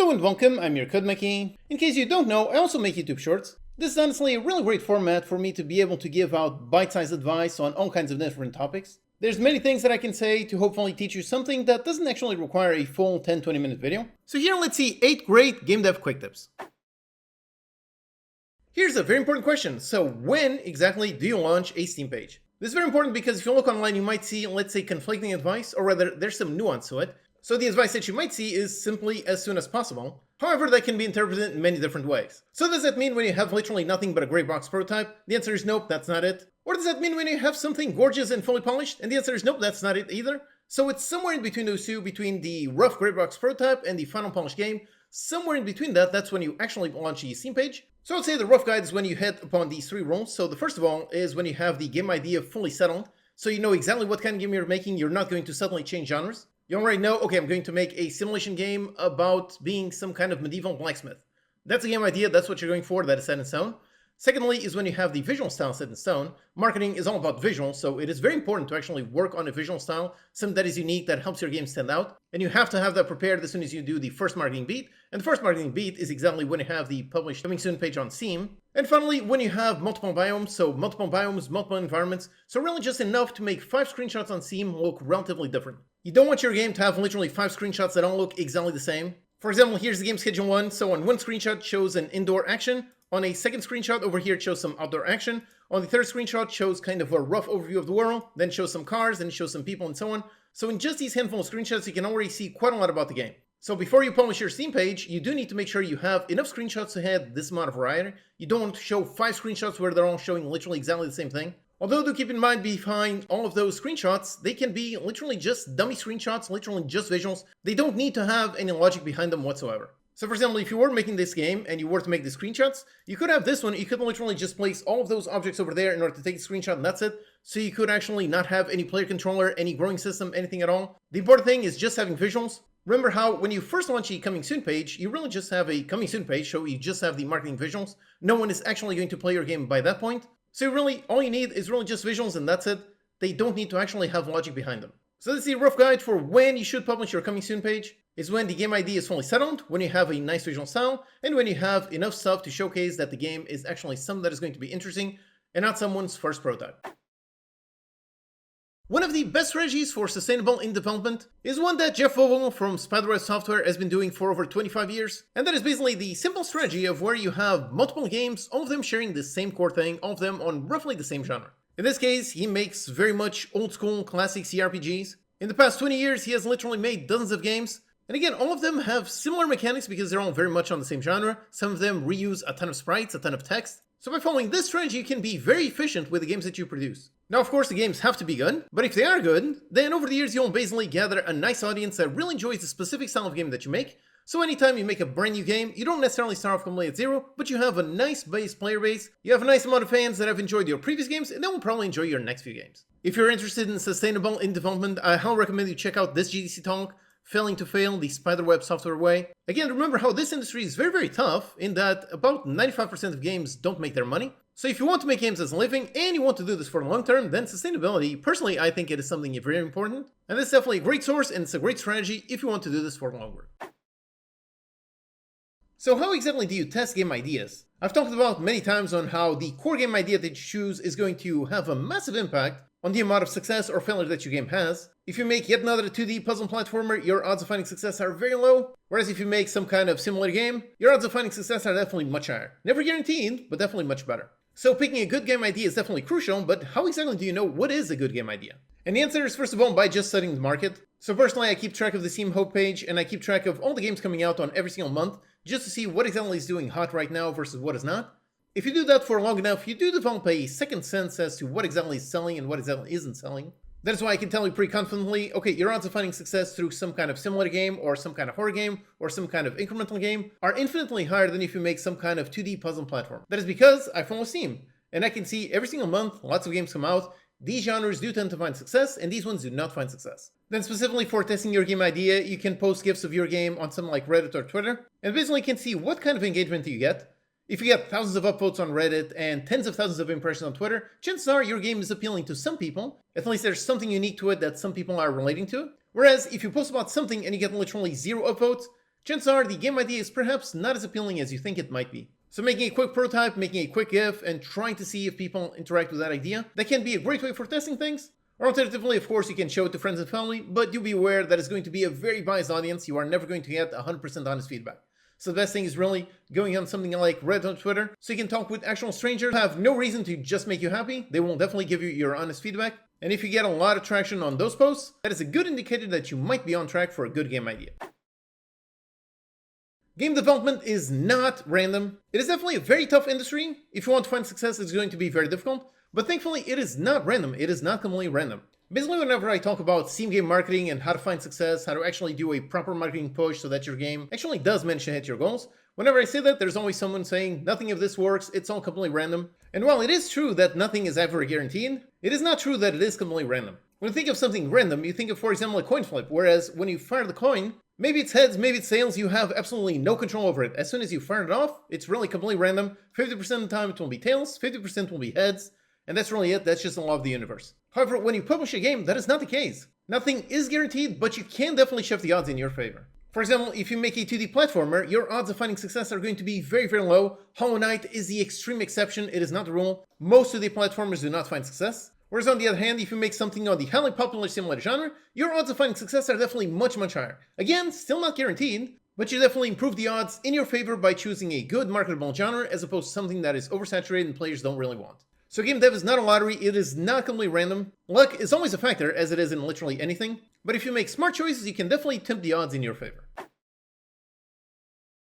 Hello and welcome, I'm your CodeMonkey. In case you don't know, I also make YouTube Shorts. This is honestly a really great format for me to be able to give out bite-sized advice on all kinds of different topics. There's many things that I can say to hopefully teach you something that doesn't actually require a full 10-20 minute video. So here let's see 8 great game dev quick tips. Here's a very important question. So when exactly do you launch a Steam page? This is very important because if you look online you might see, let's say, conflicting advice, or rather there's some nuance to it. So the advice that you might see is simply as soon as possible. However, that can be interpreted in many different ways. So does that mean when you have literally nothing but a gray box prototype? The answer is nope, that's not it. Or does that mean when you have something gorgeous and fully polished? And the answer is nope, that's not it either. So it's somewhere in between those two, between the rough gray box prototype and the final polished game. Somewhere in between that, that's when you actually launch a Steam page. So I'd say the rough guide is when you hit upon these 3 rules. So the first of all is when you have the game idea fully settled. So you know exactly what kind of game you're making, you're not going to suddenly change genres. You already know, okay, I'm going to make a simulation game about being some kind of medieval blacksmith. That's a game idea, that's what you're going for, that is set in stone. Secondly is when you have the visual style set in stone. Marketing is all about visual, so it is very important to actually work on a visual style, something that is unique, that helps your game stand out. And you have to have that prepared as soon as you do the first marketing beat. And the first marketing beat is exactly when you have the published coming soon page on Steam. And finally, when you have multiple biomes, so multiple biomes, multiple environments, so really just enough to make 5 screenshots on Steam look relatively different. You don't want your game to have literally 5 screenshots that all look exactly the same. For example, here's the game schedule 1. So on one screenshot shows an indoor action. On a second screenshot over here it shows some outdoor action. On the third screenshot shows kind of a rough overview of the world, then shows some cars, then shows some people and so on. So in just these handful of screenshots you can already see quite a lot about the game. So before you publish your Steam page, you do need to make sure you have enough screenshots to have this amount of variety. You don't want to show 5 screenshots where they're all showing literally exactly the same thing. Although do keep in mind behind all of those screenshots, they can be literally just dummy screenshots, literally just visuals. They don't need to have any logic behind them whatsoever. So for example, if you were making this game and you were to make the screenshots, you could have this one, you could literally just place all of those objects over there in order to take a screenshot and that's it. So you could actually not have any player controller, any growing system, anything at all. The important thing is just having visuals. Remember how when you first launch a coming soon page, you really just have a coming soon page, so you just have the marketing visuals. No one is actually going to play your game by that point. So really, all you need is really just visuals and that's it. They don't need to actually have logic behind them. So this is a rough guide for when you should publish your coming soon page. Is when the game idea is fully settled, when you have a nice visual style, and when you have enough stuff to showcase that the game is actually something that is going to be interesting and not someone's first prototype. One of the best strategies for sustainable in development is one that Jeff Vogel from Spiderweb Software has been doing for over 25 years. And that is basically the simple strategy of where you have multiple games, all of them sharing the same core thing, all of them on roughly the same genre. In this case, he makes very much old school classic CRPGs. In the past 20 years, he has literally made dozens of games. And again, all of them have similar mechanics because they're all very much on the same genre. Some of them reuse a ton of sprites, a ton of text. So by following this strategy, you can be very efficient with the games that you produce. Now, of course, the games have to be good, but if they are good, then over the years you'll basically gather a nice audience that really enjoys the specific style of game that you make. So anytime you make a brand new game, you don't necessarily start off completely at zero, but you have a nice base player base, you have a nice amount of fans that have enjoyed your previous games, and they will probably enjoy your next few games. If you're interested in sustainable in development, I highly recommend you check out this GDC talk, Failing to Fail, the Spiderweb Software Way. Again, remember how this industry is very, very tough in that about 95% of games don't make their money. So if you want to make games as a living and you want to do this for the long term, then sustainability, personally, I think it is something very important. And this is definitely a great source and it's a great strategy if you want to do this for longer. So how exactly do you test game ideas? I've talked about many times on how the core game idea that you choose is going to have a massive impact on the amount of success or failure that your game has. If you make yet another 2D puzzle platformer, your odds of finding success are very low. Whereas if you make some kind of similar game, your odds of finding success are definitely much higher. Never guaranteed, but definitely much better. So picking a good game idea is definitely crucial, but how exactly do you know what is a good game idea? And the answer is first of all by just studying the market. So personally I keep track of the Steam homepage and I keep track of all the games coming out on every single month just to see what exactly is doing hot right now versus what is not. If you do that for long enough, you do develop a second sense as to what exactly is selling and what exactly isn't selling. That is why I can tell you pretty confidently, okay, your odds of finding success through some kind of similar game or some kind of horror game or some kind of incremental game are infinitely higher than if you make some kind of 2D puzzle platform. That is because I follow Steam, and I can see every single month lots of games come out. These genres do tend to find success, and these ones do not find success. Then specifically for testing your game idea, you can post GIFs of your game on something like Reddit or Twitter, and basically can see what kind of engagement you get. If you get thousands of upvotes on Reddit and tens of thousands of impressions on Twitter, chances are your game is appealing to some people. At least there's something unique to it that some people are relating to. Whereas if you post about something and you get literally 0 upvotes, chances are the game idea is perhaps not as appealing as you think it might be. So making a quick prototype, making a quick GIF, and trying to see if people interact with that idea, that can be a great way for testing things. Or alternatively, of course, you can show it to friends and family, but do be aware that it's going to be a very biased audience. You are never going to get 100% honest feedback. So the best thing is really going on something like Reddit or Twitter, so you can talk with actual strangers who have no reason to just make you happy. They will definitely give you your honest feedback. And if you get a lot of traction on those posts, that is a good indicator that you might be on track for a good game idea. Game development is not random. It is definitely a very tough industry. If you want to find success, it's going to be very difficult. But thankfully, it is not random. It is not completely random. Basically, whenever I talk about Steam game marketing and how to find success, how to actually do a proper marketing push so that your game actually does manage to hit your goals, whenever I say that, there's always someone saying, nothing of this works, it's all completely random. And while it is true that nothing is ever guaranteed, it is not true that it is completely random. When you think of something random, you think of, for example, a coin flip, whereas when you fire the coin, maybe it's heads, maybe it's tails, you have absolutely no control over it. As soon as you fire it off, it's really completely random. 50% of the time it will be tails, 50% will be heads, and that's really it. That's just the law of the universe. However, when you publish a game, that is not the case. Nothing is guaranteed, but you can definitely shift the odds in your favor. For example, if you make a 2D platformer, your odds of finding success are going to be very, very low. Hollow Knight is the extreme exception, it is not the rule. Most 2D platformers do not find success. Whereas on the other hand, if you make something on the highly popular simulator genre, your odds of finding success are definitely much, much higher. Again, still not guaranteed, but you definitely improve the odds in your favor by choosing a good marketable genre as opposed to something that is oversaturated and players don't really want. So game dev is not a lottery, it is not completely random. Luck is always a factor, as it is in literally anything, but if you make smart choices, you can definitely tip the odds in your favor.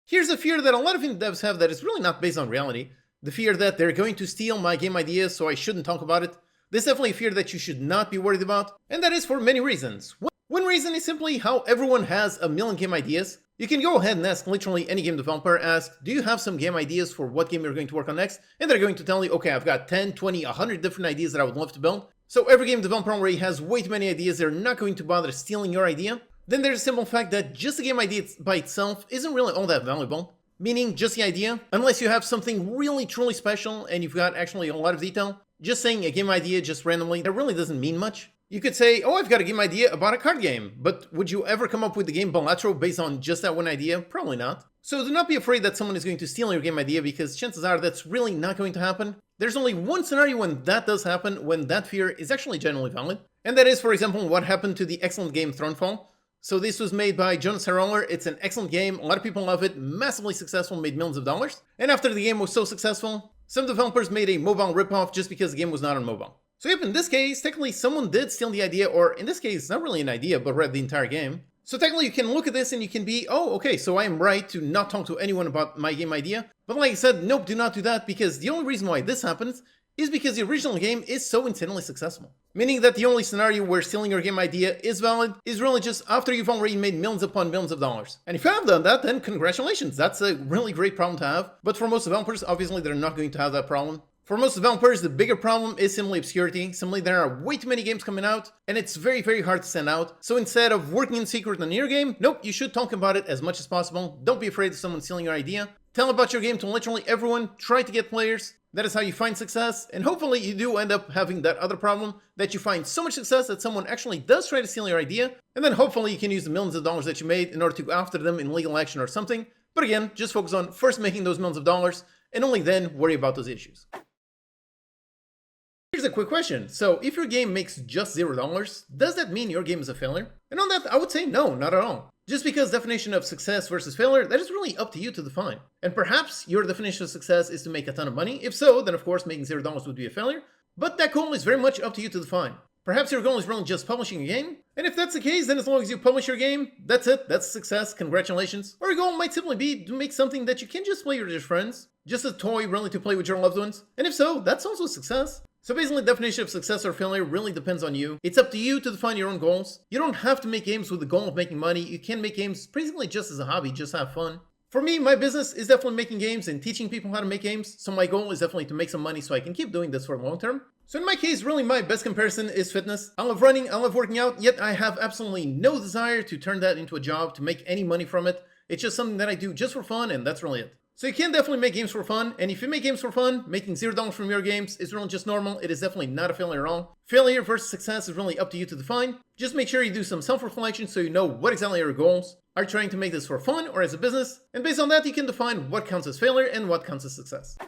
Here's a fear that a lot of indie devs have that is really not based on reality. The fear that they're going to steal my game ideas, so I shouldn't talk about it. This is definitely a fear that you should not be worried about, and that is for many reasons. One reason is simply how everyone has a million game ideas. You can go ahead and ask literally any game developer, ask, do you have some game ideas for what game you're going to work on next? And they're going to tell you, okay, I've got 10, 20, 100 different ideas that I would love to build. So every game developer already has way too many ideas, they're not going to bother stealing your idea. Then there's a simple fact that just the game idea by itself isn't really all that valuable. Meaning, just the idea, unless you have something really truly special and you've got actually a lot of detail, just saying a game idea just randomly, that really doesn't mean much. You could say, oh, I've got a game idea about a card game, but would you ever come up with the game Balatro based on just that one idea? Probably not. So do not be afraid that someone is going to steal your game idea, because chances are that's really not going to happen. There's only one scenario when that does happen, when that fear is actually genuinely valid. And that is, for example, what happened to the excellent game Thronefall. So this was made by Jonas Herroller. It's an excellent game, a lot of people love it, massively successful, made millions of dollars. And after the game was so successful, some developers made a mobile ripoff just because the game was not on mobile. So yep, in this case, technically someone did steal the idea, or in this case, not really an idea, but read the entire game. So technically you can look at this and you can be, oh, okay, so I am right to not talk to anyone about my game idea. But like I said, nope, do not do that, because the only reason why this happens is because the original game is so insanely successful. Meaning that the only scenario where stealing your game idea is valid is really just after you've already made millions upon millions of dollars. And if you have done that, then congratulations, that's a really great problem to have. But for most developers, obviously they're not going to have that problem. For most developers, the bigger problem is simply obscurity. Simply, there are way too many games coming out, and it's very, very hard to stand out. So instead of working in secret on your game, nope, you should talk about it as much as possible. Don't be afraid of someone stealing your idea. Tell about your game to literally everyone. Try to get players. That is how you find success, and hopefully you do end up having that other problem, that you find so much success that someone actually does try to steal your idea, and then hopefully you can use the millions of dollars that you made in order to go after them in legal action or something. But again, just focus on first making those millions of dollars, and only then worry about those issues. Here's a quick question. So if your game makes just $0, does that mean your game is a failure? And on that, I would say no, not at all. Just because definition of success versus failure, that is really up to you to define. And perhaps your definition of success is to make a ton of money. If so, then of course making $0 would be a failure. But that goal is very much up to you to define. Perhaps your goal is really just publishing a game. And if that's the case, then as long as you publish your game, that's it, that's success, congratulations. Or your goal might simply be to make something that you can just play with your friends. Just a toy really to play with your loved ones. And if so, that's also a success. So basically, the definition of success or failure really depends on you. It's up to you to define your own goals. You don't have to make games with the goal of making money. You can make games basically just as a hobby, just have fun. For me, my business is definitely making games and teaching people how to make games. So my goal is definitely to make some money so I can keep doing this for the long term. So in my case, really my best comparison is fitness. I love running, I love working out, yet I have absolutely no desire to turn that into a job, to make any money from it. It's just something that I do just for fun, and that's really it. So you can definitely make games for fun, and if you make games for fun, making $0 from your games is really just normal. It is definitely not a failure at all. Failure versus success is really up to you to define. Just make sure you do some self-reflection so you know what exactly are your goals. Are you trying to make this for fun or as a business? And based on that, you can define what counts as failure and what counts as success.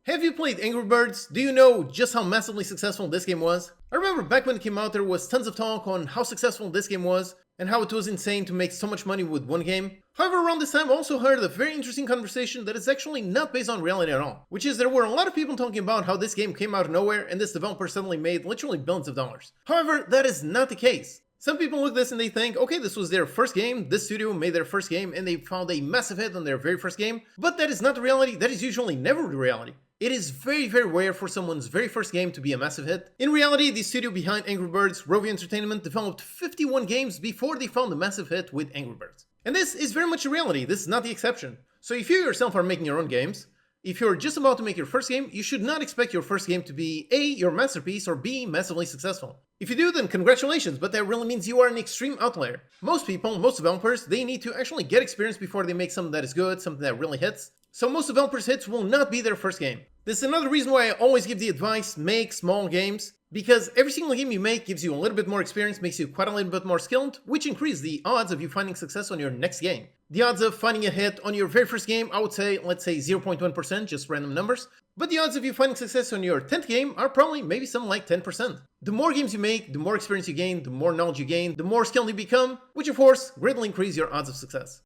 Have you played Angry Birds? Do you know just how massively successful this game was? I remember back when it came out there was tons of talk on how successful this game was and how it was insane to make so much money with one game. However, around this time I also heard a very interesting conversation that is actually not based on reality at all, which is there were a lot of people talking about how this game came out of nowhere and this developer suddenly made literally billions of dollars. However, that is not the case. Some people look at this and they think, okay, this was their first game, this studio made their first game and they found a massive hit on their very first game, but that is not the reality. That is usually never the reality. It is very, very rare for someone's very first game to be a massive hit. In reality, the studio behind Angry Birds, Rovio Entertainment, developed 51 games before they found a massive hit with Angry Birds. And this is very much a reality, this is not the exception. So if you yourself are making your own games, if you're just about to make your first game, you should not expect your first game to be A, your masterpiece, or B, massively successful. If you do, then congratulations, but that really means you are an extreme outlier. Most people, most developers, they need to actually get experience before they make something that is good, something that really hits. So most developers' hits will not be their first game. This is another reason why I always give the advice, make small games, because every single game you make gives you a little bit more experience, makes you quite a little bit more skilled, which increases the odds of you finding success on your next game. The odds of finding a hit on your very first game, I would say, let's say 0.1%, just random numbers. But the odds of you finding success on your 10th game are probably maybe something like 10%. The more games you make, the more experience you gain, the more knowledge you gain, the more skilled you become, which of course greatly increases your odds of success.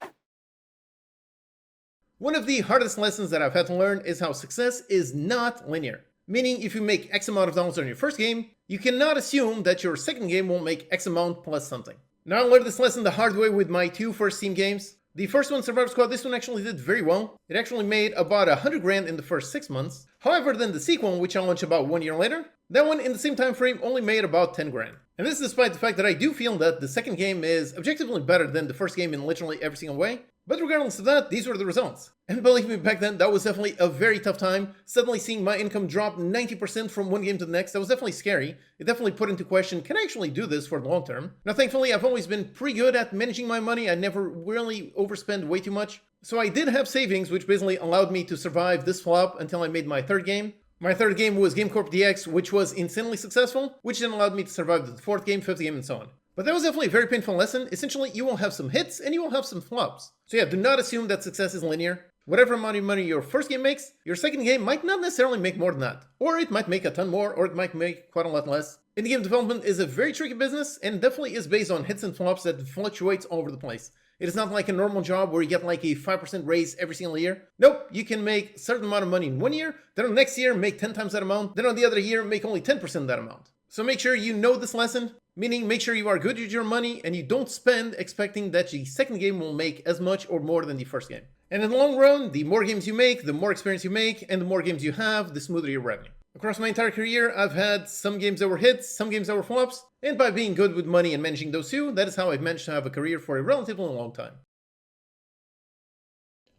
One of the hardest lessons that I've had to learn is how success is not linear. Meaning if you make X amount of dollars on your first game, you cannot assume that your second game will make X amount plus something. Now I learned this lesson the hard way with my two first Steam games. The first one, Survivor Squad, this one actually did very well. It actually made about 100 grand in the first 6 months. However, then the sequel, which I launched about 1 year later, that one in the same time frame only made about 10 grand. And this is despite the fact that I do feel that the second game is objectively better than the first game in literally every single way. But regardless of that, these were the results. And believe me, back then, that was definitely a very tough time. Suddenly seeing my income drop 90% from one game to the next, that was definitely scary. It definitely put into question, can I actually do this for the long term? Now, thankfully, I've always been pretty good at managing my money. I never really overspend way too much. So I did have savings, which basically allowed me to survive this flop until I made my third game. My third game was GameCorp DX, which was insanely successful, which then allowed me to survive the fourth game, fifth game, and so on. But that was definitely a very painful lesson. Essentially, you will have some hits and you will have some flops. So yeah, do not assume that success is linear. Whatever amount of money your first game makes, your second game might not necessarily make more than that. Or it might make a ton more, or it might make quite a lot less. Indie game development is a very tricky business and definitely is based on hits and flops that fluctuates all over the place. It is not like a normal job where you get like a 5% raise every single year. Nope, you can make a certain amount of money in 1 year, then on the next year make 10 times that amount, then on the other year make only 10% of that amount. So make sure you know this lesson, meaning make sure you are good with your money and you don't spend expecting that the second game will make as much or more than the first game. And in the long run, the more games you make, the more experience you make, and the more games you have, the smoother your revenue. Across my entire career, I've had some games that were hits, some games that were flops, and by being good with money and managing those two, that is how I've managed to have a career for a relatively long time.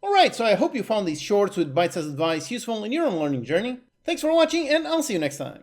Alright, so I hope you found these shorts with bite-sized advice useful in your own learning journey. Thanks for watching, and I'll see you next time.